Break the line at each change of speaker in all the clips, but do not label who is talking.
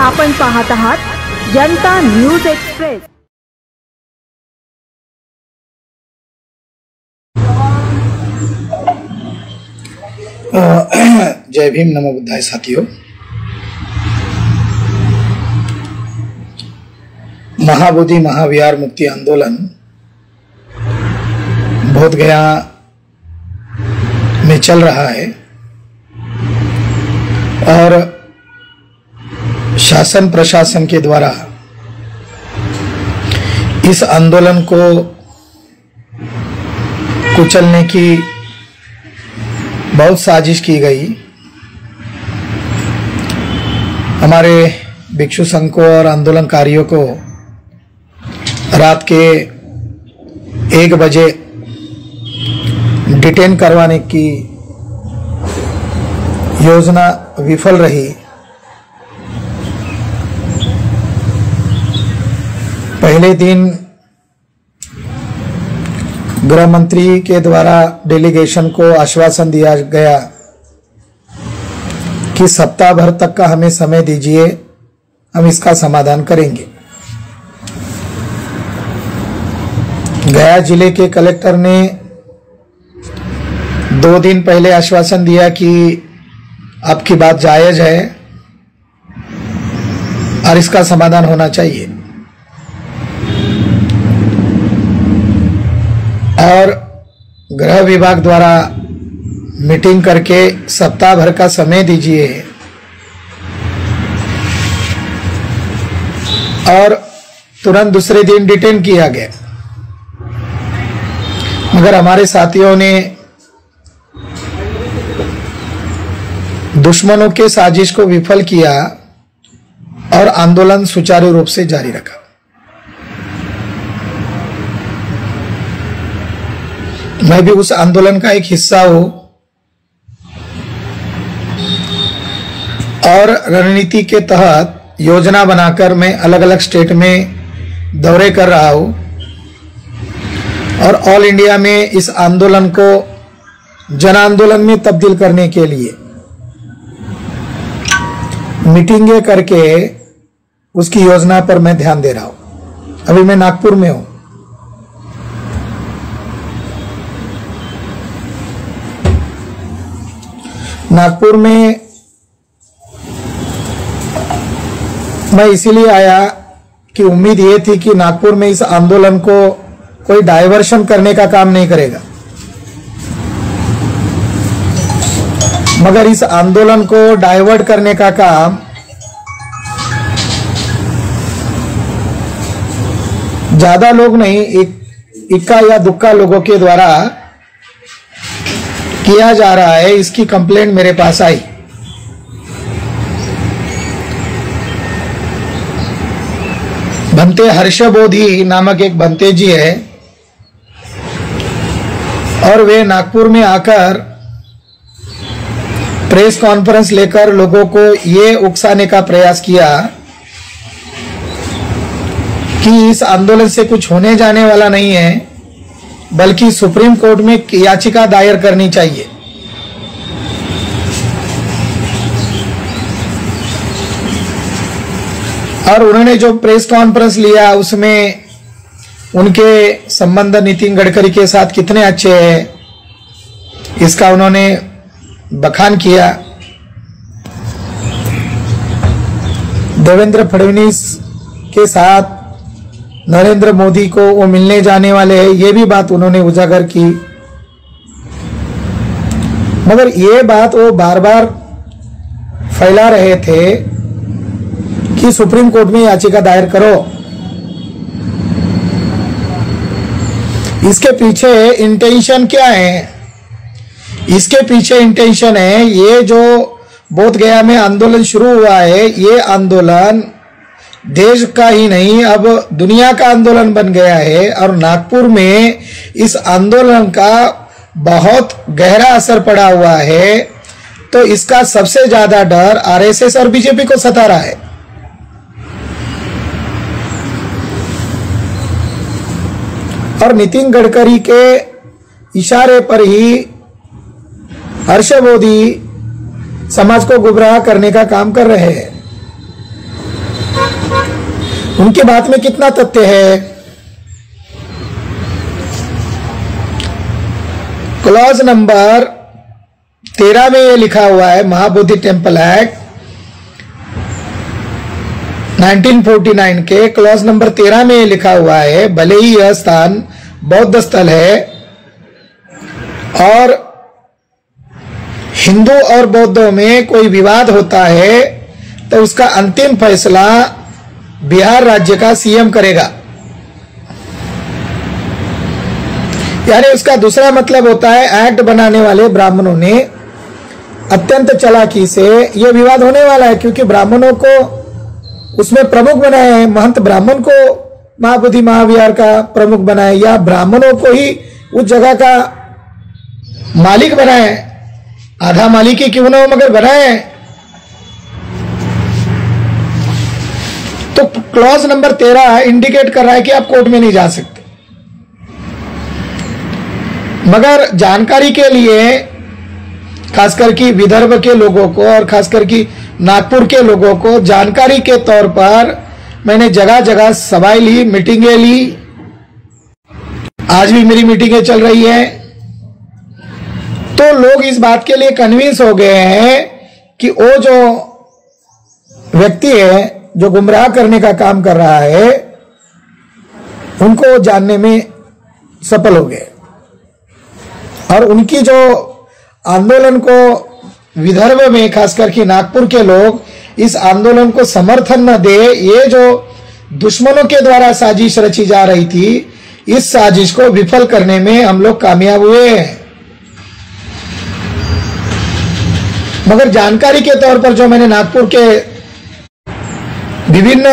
आपण पाहत आहात जनता न्यूज एक्सप्रेस।
जय भीम, नमो बुद्धाय। साथियों, महाबोधि महाविहार मुक्ति आंदोलन बोधगया में चल रहा है और शासन प्रशासन के द्वारा इस आंदोलन को कुचलने की बहुत साजिश की गई। हमारे भिक्षु संघ को और आंदोलनकारियों को रात के 1 बजे डिटेन करवाने की योजना विफल रही। पहले दिन गृह मंत्री के द्वारा डेलीगेशन को आश्वासन दिया गया कि सप्ताह भर तक का हमें समय दीजिए, हम इसका समाधान करेंगे। गया जिले के कलेक्टर ने 2 दिन पहले आश्वासन दिया कि आपकी बात जायज है और इसका समाधान होना चाहिए, और गृह विभाग द्वारा मीटिंग करके सप्ताह भर का समय दीजिए और तुरंत दूसरे दिन डिटेन किया गया। मगर हमारे साथियों ने दुश्मनों के साजिश को विफल किया और आंदोलन सुचारू रूप से जारी रखा। मैं भी उस आंदोलन का एक हिस्सा हूं और रणनीति के तहत योजना बनाकर मैं अलग अलग स्टेट में दौरे कर रहा हूं और ऑल इंडिया में इस आंदोलन को जन आंदोलन में तब्दील करने के लिए मीटिंगें करके उसकी योजना पर मैं ध्यान दे रहा हूं। अभी मैं नागपुर में हूं। नागपुर में मैं इसीलिए आया कि उम्मीद ये थी कि नागपुर में इस आंदोलन को कोई डायवर्शन करने का काम नहीं करेगा, मगर इस आंदोलन को डाइवर्ट करने का काम ज्यादा लोग नहीं, इक्का या दुक्का लोगों के द्वारा किया जा रहा है। इसकी कंप्लेंट मेरे पास आई। भंते हर्षबोधि नामक एक भंते जी है और वे नागपुर में आकर प्रेस कॉन्फ्रेंस लेकर लोगों को ये उकसाने का प्रयास किया कि इस आंदोलन से कुछ होने जाने वाला नहीं है, बल्कि सुप्रीम कोर्ट में याचिका दायर करनी चाहिए। और उन्होंने जो प्रेस कॉन्फ्रेंस लिया उसमें उनके संबंध नितिन गडकरी के साथ कितने अच्छे हैं इसका उन्होंने बखान किया। देवेंद्र फडणवीस के साथ नरेंद्र मोदी को वो मिलने जाने वाले हैं, ये भी बात उन्होंने उजागर की। मगर ये बात वो बार बार फैला रहे थे कि सुप्रीम कोर्ट में याचिका दायर करो। इसके पीछे इंटेंशन क्या है? इसके पीछे इंटेंशन है, ये जो बोधगया में आंदोलन शुरू हुआ है, ये आंदोलन देश का ही नहीं अब दुनिया का आंदोलन बन गया है और नागपुर में इस आंदोलन का बहुत गहरा असर पड़ा हुआ है। तो इसका सबसे ज्यादा डर आरएसएस और बीजेपी को सता रहा है। और नितिन गडकरी के इशारे पर ही हर्षबोधि समाज को गुमराह करने का काम कर रहे हैं। उनकी बात में कितना तथ्य है? क्लॉज नंबर 13 में ये लिखा हुआ है, महाबोधि टेम्पल एक्ट 1949 के क्लॉज नंबर 13 में ये लिखा हुआ है, भले ही यह स्थान बौद्ध स्थल है और हिंदू और बौद्धों में कोई विवाद होता है तो उसका अंतिम फैसला बिहार राज्य का सीएम करेगा। यानी उसका दूसरा मतलब होता है एक्ट बनाने वाले ब्राह्मणों ने अत्यंत चालाकी से यह विवाद होने वाला है, क्योंकि ब्राह्मणों को उसमें प्रमुख बनाए हैं, महंत ब्राह्मण को महाबोधि महाविहार का प्रमुख बनाए या ब्राह्मणों को ही उस जगह का मालिक बनाए, आधा मालिक ही क्यों ना हो मगर बनाए। तो क्लॉज नंबर 13 इंडिकेट कर रहा है कि आप कोर्ट में नहीं जा सकते। मगर जानकारी के लिए खासकर की विदर्भ के लोगों को और खासकर की नागपुर के लोगों को जानकारी के तौर पर मैंने जगह जगह सभाएं ली, मीटिंगें ली, आज भी मेरी मीटिंगें चल रही है। तो लोग इस बात के लिए कन्विंस हो गए हैं कि वो जो व्यक्ति है जो गुमराह करने का काम कर रहा है उनको जानने में सफल हो गए और उनकी जो आंदोलन को विदर्भ में खासकर कि नागपुर के लोग इस आंदोलन को समर्थन न दे, ये जो दुश्मनों के द्वारा साजिश रची जा रही थी, इस साजिश को विफल करने में हम लोग कामयाब हुए हैं। मगर जानकारी के तौर पर जो मैंने नागपुर के विभिन्न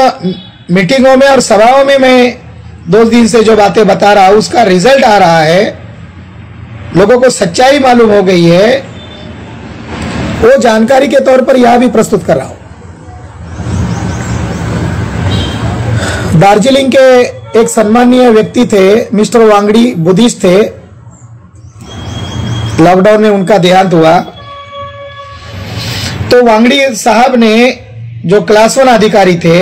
मीटिंगों में और सभाओं में मैं 2 दिन से जो बातें बता रहा हूं उसका रिजल्ट आ रहा है, लोगों को सच्चाई मालूम हो गई है, वो जानकारी के तौर पर यह भी प्रस्तुत कर रहा हूं। दार्जिलिंग के एक सम्मानीय व्यक्ति थे, मिस्टर वांगड़ी, बुद्धिस्ट थे। लॉकडाउन में उनका देहांत हुआ। तो वांगड़ी साहब ने जो क्लास 1 अधिकारी थे,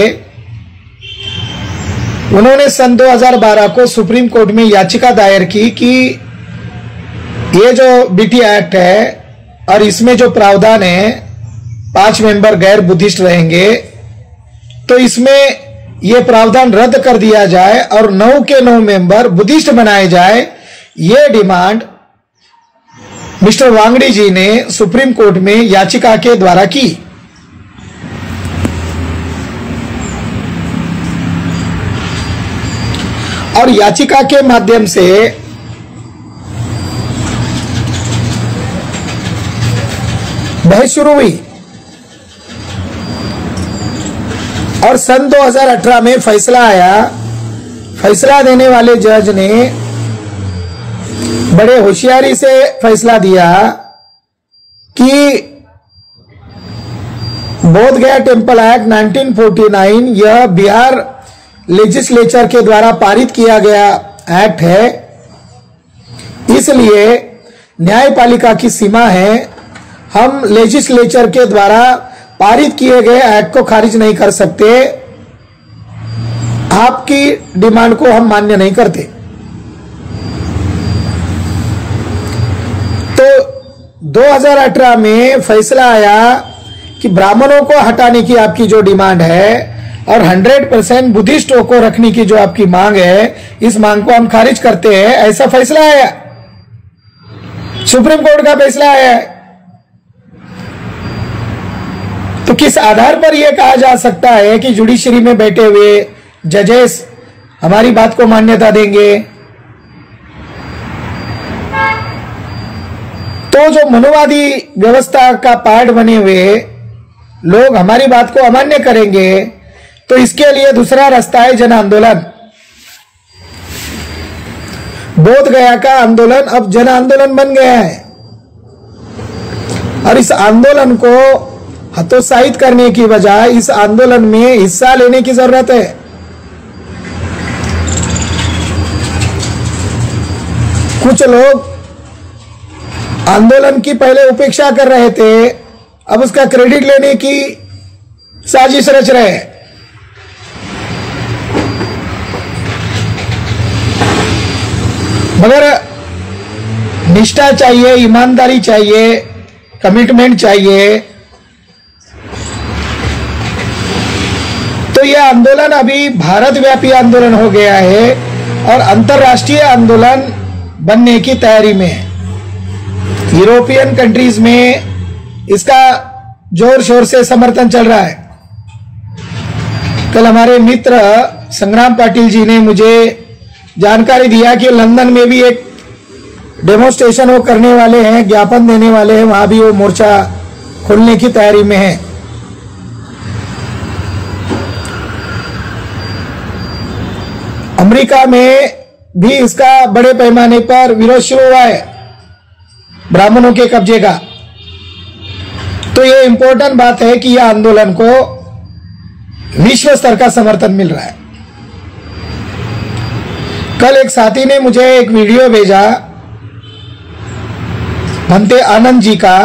उन्होंने सन 2012 को सुप्रीम कोर्ट में याचिका दायर की कि ये जो बीटी एक्ट है और इसमें जो प्रावधान है 5 मेंबर गैर बुद्धिस्ट रहेंगे, तो इसमें ये प्रावधान रद्द कर दिया जाए और 9 के 9 मेंबर बुद्धिस्ट बनाए जाए। ये डिमांड मिस्टर वांगड़ी जी ने सुप्रीम कोर्ट में याचिका के द्वारा की। और याचिका के माध्यम से बहस शुरू हुई और सन 2018 में फैसला आया। फैसला देने वाले जज ने बड़े होशियारी से फैसला दिया कि बोध गया टेम्पल एक्ट 1949 यह बिहार लेजिस्लेचर के द्वारा पारित किया गया एक्ट है, इसलिए न्यायपालिका की सीमा है। हम लेजिस्लेचर के द्वारा पारित किए गए एक्ट को खारिज नहीं कर सकते, आपकी डिमांड को हम मान्य नहीं करते। तो 2018 में फैसला आया कि ब्राह्मणों को हटाने की आपकी जो डिमांड है और 100% बुद्धिस्टों को रखने की जो आपकी मांग है, इस मांग को हम खारिज करते हैं। ऐसा फैसला आया, सुप्रीम कोर्ट का फैसला आया। तो किस आधार पर यह कहा जा सकता है कि जुडिशरी में बैठे हुए जजेस हमारी बात को मान्यता देंगे? तो जो मनुवादी व्यवस्था का पार्ट बने हुए लोग हमारी बात को अमान्य करेंगे, तो इसके लिए दूसरा रास्ता है जन आंदोलन। बोध गया का आंदोलन अब जन आंदोलन बन गया है और इस आंदोलन को हतोत्साहित करने की बजाय इस आंदोलन में हिस्सा लेने की जरूरत है। कुछ लोग आंदोलन की पहले उपेक्षा कर रहे थे, अब उसका क्रेडिट लेने की साजिश रच रहे हैं। मगर निष्ठा चाहिए, ईमानदारी चाहिए, कमिटमेंट चाहिए। तो यह आंदोलन अभी भारत व्यापी आंदोलन हो गया है और अंतर्राष्ट्रीय आंदोलन बनने की तैयारी में है। यूरोपियन कंट्रीज में इसका जोर शोर से समर्थन चल रहा है। कल हमारे मित्र संग्राम पाटिल जी ने मुझे जानकारी दिया कि लंदन में भी एक डेमोन्स्ट्रेशन वो करने वाले हैं, ज्ञापन देने वाले हैं, वहां भी वो मोर्चा खोलने की तैयारी में है। अमेरिका में भी इसका बड़े पैमाने पर विरोध शुरू हुआ है ब्राह्मणों के कब्जे का। तो ये इंपॉर्टेंट बात है कि यह आंदोलन को विश्व स्तर का समर्थन मिल रहा है। कल एक साथी ने मुझे एक वीडियो भेजा भंते आनंद जी का,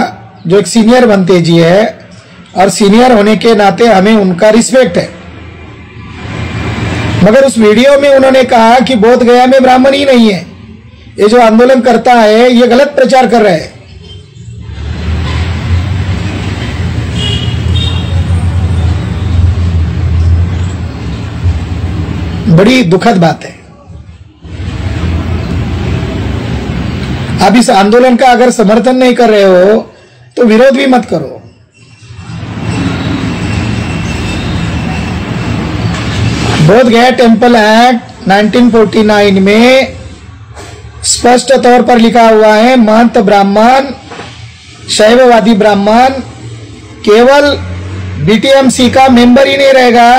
जो एक सीनियर भंते जी है और सीनियर होने के नाते हमें उनका रिस्पेक्ट है। मगर उस वीडियो में उन्होंने कहा कि बोध गया में ब्राह्मण ही नहीं है, ये जो आंदोलन करता है ये गलत प्रचार कर रहे हैं। बड़ी दुखद बात है। आप इस आंदोलन का अगर समर्थन नहीं कर रहे हो तो विरोध भी मत करो। बोध गया टेम्पल एक्ट 1949 में स्पष्ट तौर पर लिखा हुआ है, महंत ब्राह्मण, शैववादी ब्राह्मण केवल बीटीएमसी का मेंबर ही नहीं रहेगा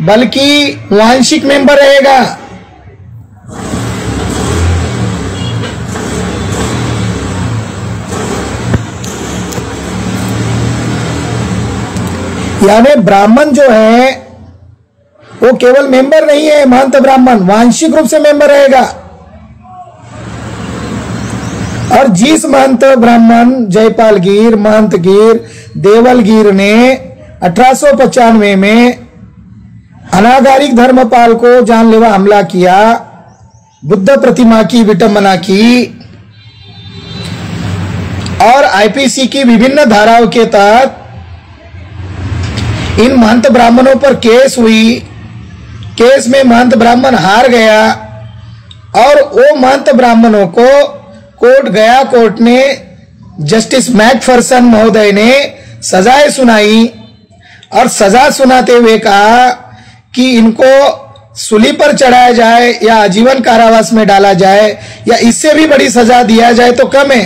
बल्कि वांशिक मेंबर रहेगा। यानी ब्राह्मण जो है वो केवल मेंबर नहीं है, महंत ब्राह्मण वांशिक रूप से मेंबर रहेगा। और जिस महंत ब्राह्मण जयपाल गिर, महंत गिर, देवल गिर ने 1895 में अनागारिक धर्मपाल को जानलेवा हमला किया, बुद्ध प्रतिमा की विटंबना की और आईपीसी की विभिन्न धाराओं के तहत इन महंत ब्राह्मणों पर केस हुई। केस में महंत ब्राह्मण हार गया और वो महंत ब्राह्मणों को कोर्ट ने जस्टिस मैकफरसन महोदय ने सजाएं सुनाई और सजा सुनाते हुए कहा कि इनको सूली पर चढ़ाया जाए या आजीवन कारावास में डाला जाए या इससे भी बड़ी सजा दिया जाए तो कम है।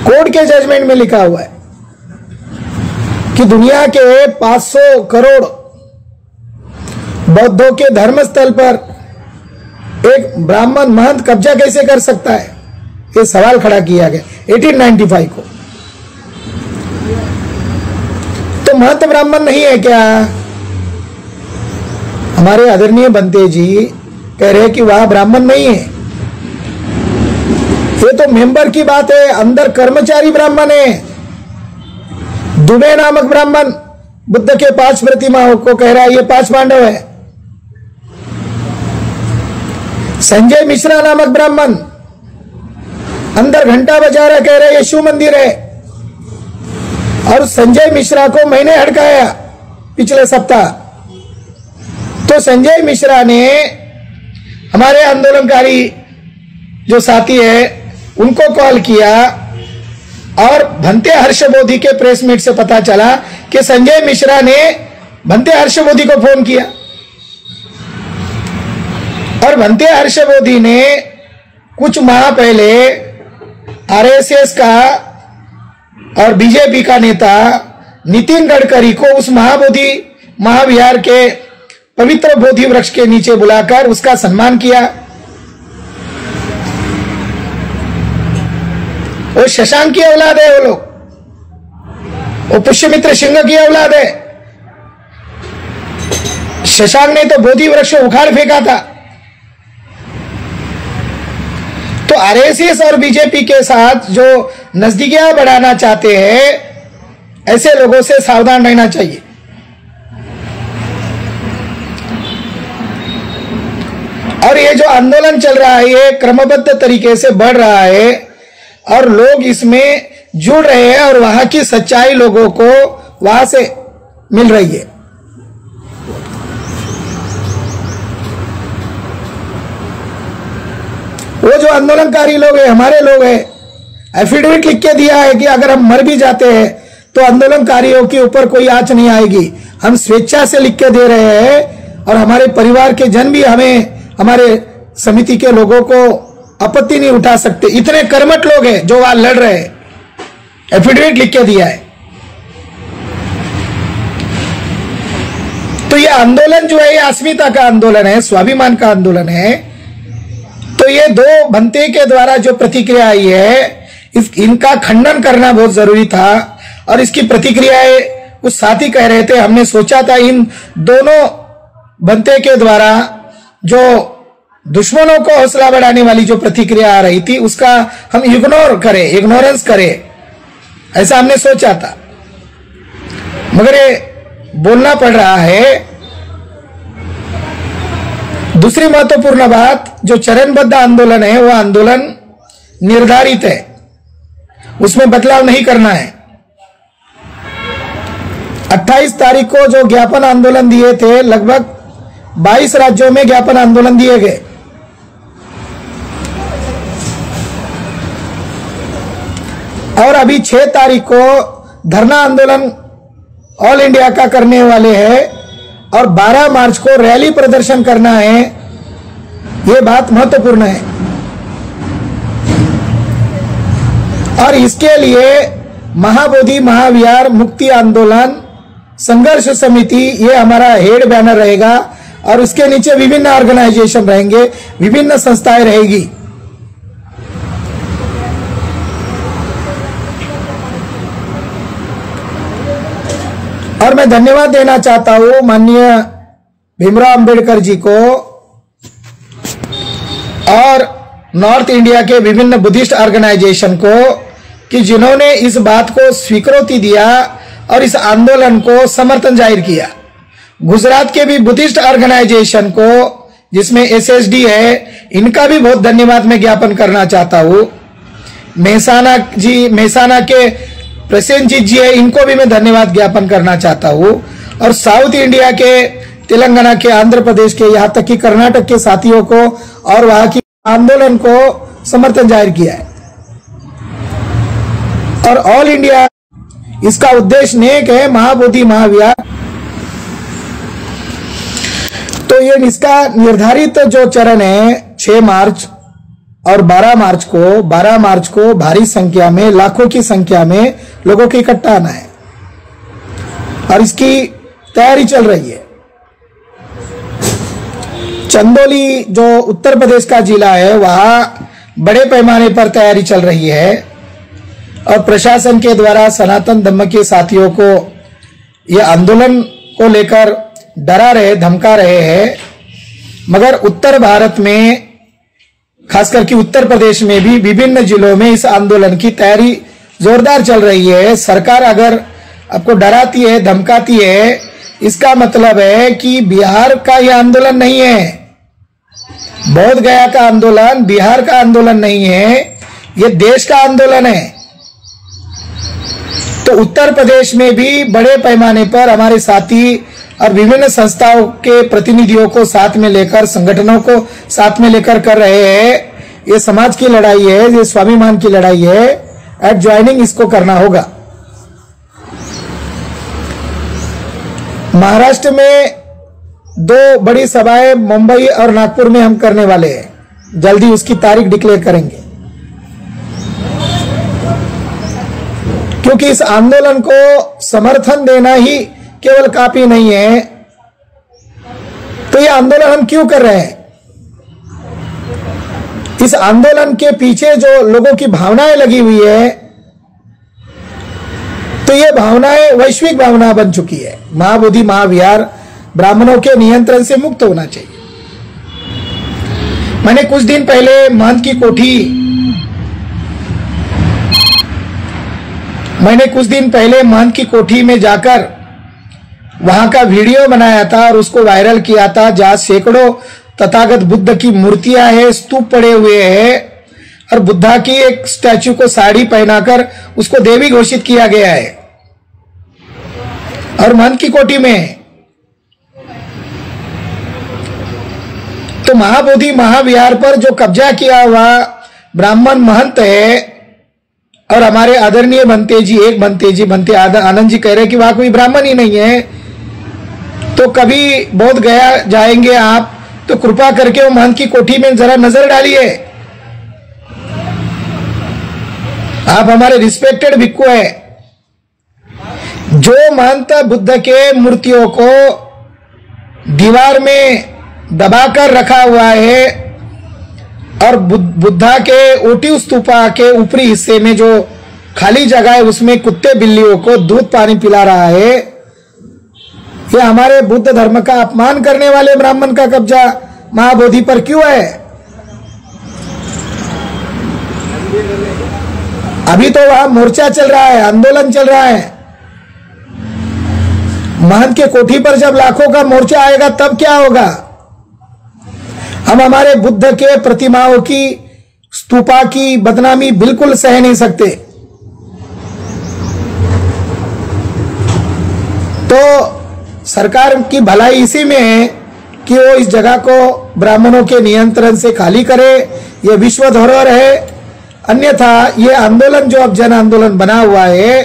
कोर्ट के जजमेंट में लिखा हुआ है कि दुनिया के 500 करोड़ बौद्धों के धर्मस्थल पर एक ब्राह्मण महंत कब्जा कैसे कर सकता है, ये सवाल खड़ा किया गया 1895 को। तो महंत ब्राह्मण नहीं है क्या? हमारे आदरणीय बंते जी कह रहे हैं कि वह ब्राह्मण नहीं है। ये तो मेंबर की बात है, अंदर कर्मचारी ब्राह्मण है। दुबे नामक ब्राह्मण बुद्ध के 5 प्रतिमाओं को कह रहा है ये 5 पांडव है। संजय मिश्रा नामक ब्राह्मण अंदर घंटा बजा रहा, कह रहा है ये शिव मंदिर है। और संजय मिश्रा को मैंने हड़काया पिछले सप्ताह। तो संजय मिश्रा ने हमारे आंदोलनकारी जो साथी है उनको कॉल किया और भंते हर्षबोधी के प्रेस मीट से पता चला कि संजय मिश्रा ने भंते हर्षबोधी को फोन किया और भंते हर्षबोधी ने कुछ माह पहले आरएसएस का और बीजेपी का नेता नितिन गडकरी को उस महाबोधि महाविहार के पवित्र बोधि वृक्ष के नीचे बुलाकर उसका सम्मान किया। वो शशांक की औलाद है, वो लोग, वो पुष्यमित्र सिंह की औलाद है। शशांक ने तो बोधि वृक्ष उखाड़ फेंका था। तो आरएसएस और बीजेपी के साथ जो नजदीकियां बढ़ाना चाहते हैं ऐसे लोगों से सावधान रहना चाहिए। और ये जो आंदोलन चल रहा है ये क्रमबद्ध तरीके से बढ़ रहा है और लोग इसमें जुड़ रहे हैं और वहां की सच्चाई लोगों को वहां से मिल रही है। वो जो आंदोलनकारी लोग हैं, हमारे लोग हैं, एफिडेविट लिख के दिया है कि अगर हम मर भी जाते हैं तो आंदोलनकारियों के ऊपर कोई आंच नहीं आएगी। हम स्वेच्छा से लिख के दे रहे हैं और हमारे परिवार के जन भी हमें, हमारे समिति के लोगों को आपत्ति नहीं उठा सकते। इतने कर्मठ लोग हैं जो वहां लड़ रहे हैं, एफिडेविट लिख के दिया है। तो ये आंदोलन जो है ये अस्मिता का आंदोलन है, स्वाभिमान का आंदोलन है। तो ये दो भंते के द्वारा जो प्रतिक्रिया आई है इनका खंडन करना बहुत जरूरी था और इसकी प्रतिक्रियाएं कुछ साथी कह रहे थे। हमने सोचा था इन दोनों भंते के द्वारा जो दुश्मनों को हौसला बढ़ाने वाली जो प्रतिक्रिया आ रही थी उसका हम इग्नोरेंस करें, ऐसा हमने सोचा था, मगर ये बोलना पड़ रहा है। दूसरी महत्वपूर्ण बात, जो चरणबद्ध आंदोलन है वो आंदोलन निर्धारित है, उसमें बदलाव नहीं करना है। 28 तारीख को जो ज्ञापन आंदोलन दिए थे, लगभग 22 राज्यों में ज्ञापन आंदोलन दिए गए और अभी 6 तारीख को धरना आंदोलन ऑल इंडिया का करने वाले हैं और 12 मार्च को रैली प्रदर्शन करना है। यह बात महत्वपूर्ण है और इसके लिए महाबोधि महाविहार मुक्ति आंदोलन संघर्ष समिति ये हमारा हेड बैनर रहेगा और उसके नीचे विभिन्न ऑर्गेनाइजेशन रहेंगे, विभिन्न संस्थाएं रहेगी। और मैं धन्यवाद देना चाहता हूं माननीय भीमराव अंबेडकर जी को और नॉर्थ इंडिया के विभिन्न बुद्धिस्ट ऑर्गेनाइजेशन को कि जिन्होंने इस बात को स्वीकृति दिया और इस आंदोलन को समर्थन जाहिर किया। गुजरात के भी बुद्धिस्ट ऑर्गेनाइजेशन को जिसमें एसएसडी है, इनका भी बहुत धन्यवाद मैं ज्ञापन करना चाहता हूं। मेहसाना के प्रसेनजीत जी है, इनको भी मैं धन्यवाद ज्ञापन करना चाहता हूं। और साउथ इंडिया के, तेलंगाना के, आंध्र प्रदेश के, यहां तक कि कर्नाटक के साथियों को और वहां की आंदोलन को समर्थन जाहिर किया है। और ऑल इंडिया इसका उद्देश्य नेक है, महाबोधि महाविहार। तो ये इसका निर्धारित जो चरण है 6 मार्च और 12 मार्च को भारी संख्या में, लाखों की संख्या में लोगों को इकट्ठा आना है और इसकी तैयारी चल रही है। चंदौली जो उत्तर प्रदेश का जिला है वहां बड़े पैमाने पर तैयारी चल रही है और प्रशासन के द्वारा सनातन धर्म के साथियों को यह आंदोलन को लेकर डरा रहे, धमका रहे हैं। मगर उत्तर भारत में, खासकर कि उत्तर प्रदेश में भी विभिन्न जिलों में इस आंदोलन की तैयारी जोरदार चल रही है। सरकार अगर आपको डराती है, धमकाती है, इसका मतलब है कि बिहार का यह आंदोलन नहीं है, बोध गया का आंदोलन बिहार का आंदोलन नहीं है, यह देश का आंदोलन है। तो उत्तर प्रदेश में भी बड़े पैमाने पर हमारे साथी और विभिन्न संस्थाओं के प्रतिनिधियों को साथ में लेकर, संगठनों को साथ में लेकर कर रहे हैं। ये समाज की लड़ाई है, ये स्वाभिमान की लड़ाई है। एट ज्वाइनिंग इसको करना होगा। महाराष्ट्र में 2 बड़ी सभाएं मुंबई और नागपुर में हम करने वाले हैं, जल्दी उसकी तारीख डिक्लेयर करेंगे। क्योंकि इस आंदोलन को समर्थन देना ही केवल काफी नहीं है। तो यह आंदोलन हम क्यों कर रहे हैं? इस आंदोलन के पीछे जो लोगों की भावनाएं लगी हुई है, तो ये भावनाएं वैश्विक भावना बन चुकी है। महाबोधि महाविहार ब्राह्मणों के नियंत्रण से मुक्त होना चाहिए। मैंने कुछ दिन पहले महंत की कोठी में जाकर वहां का वीडियो बनाया था और उसको वायरल किया था, जहां सैकड़ों तथागत बुद्ध की मूर्तियां हैं, स्तूप पड़े हुए हैं, और बुद्धा की एक स्टैच्यू को साड़ी पहनाकर उसको देवी घोषित किया गया है, और महंत की कोठी में है। तो महाबोधि महाविहार पर जो कब्जा किया हुआ ब्राह्मण महंत है, और हमारे आदरणीय बनते जी बनते आनंद जी कह रहे कि वहां कोई ब्राह्मण ही नहीं है। तो कभी बोध गया जाएंगे आप तो कृपा करके वो महंत की कोठी में जरा नजर डालिए। आप हमारे रिस्पेक्टेड भिक्खु है। जो महंत बुद्ध के मूर्तियों को दीवार में दबाकर रखा हुआ है, और बुद्धा के ओटी स्तूपा के ऊपरी हिस्से में जो खाली जगह है उसमें कुत्ते बिल्लियों को दूध पानी पिला रहा है, ये हमारे बुद्ध धर्म का अपमान करने वाले ब्राह्मण का कब्जा महाबोधि पर क्यों है? अभी तो वहां मोर्चा चल रहा है, आंदोलन चल रहा है। महंत के कोठी पर जब लाखों का मोर्चा आएगा तब क्या होगा? हम हमारे बुद्ध के प्रतिमाओं की, स्तूपा की बदनामी बिल्कुल सह नहीं सकते। तो सरकार की भलाई इसी में है कि वो इस जगह को ब्राह्मणों के नियंत्रण से खाली करे। ये विश्व धरोहर है। अन्यथा ये आंदोलन जो अब जन आंदोलन बना हुआ है,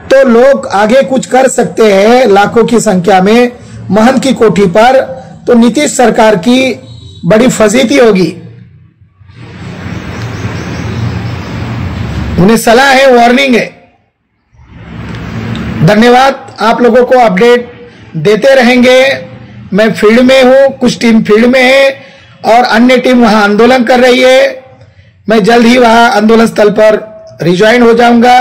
तो लोग आगे कुछ कर सकते हैं लाखों की संख्या में महंत की कोठी पर, तो नीतीश सरकार की बड़ी फजीती होगी। उन्हें सलाह है, वार्निंग है। धन्यवाद। आप लोगों को अपडेट देते रहेंगे। मैं फील्ड में हूं, कुछ टीम फील्ड में है और अन्य टीम वहां आंदोलन कर रही है। मैं जल्द ही वहां आंदोलन स्थल पर रिज्वाइन हो जाऊंगा,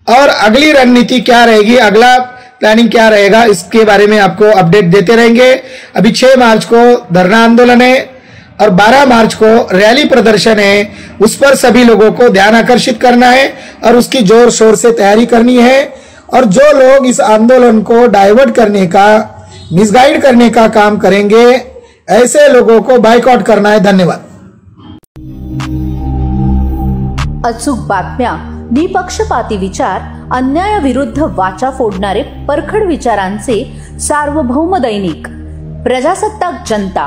और अगली रणनीति क्या रहेगी, अगला प्लानिंग क्या रहेगा, इसके बारे में आपको अपडेट देते रहेंगे। अभी 6 मार्च को धरना आंदोलन है और 12 मार्च को रैली प्रदर्शन है। उस पर सभी लोगों को ध्यान आकर्षित करना है और उसकी जोर शोर से तैयारी करनी है। और जो लोग इस आंदोलन को डाइवर्ट करने का, मिसगाइड करने का काम करेंगे, ऐसे लोगों को बायकॉट करना है। धन्यवाद।
अचूक बातम्या, निपक्षपाती विचार, अन्यायाविरुद्ध वाचा फोडणारे परखड विचारांचे सार्वभौम दैनिक प्रजासत्ताक जनता।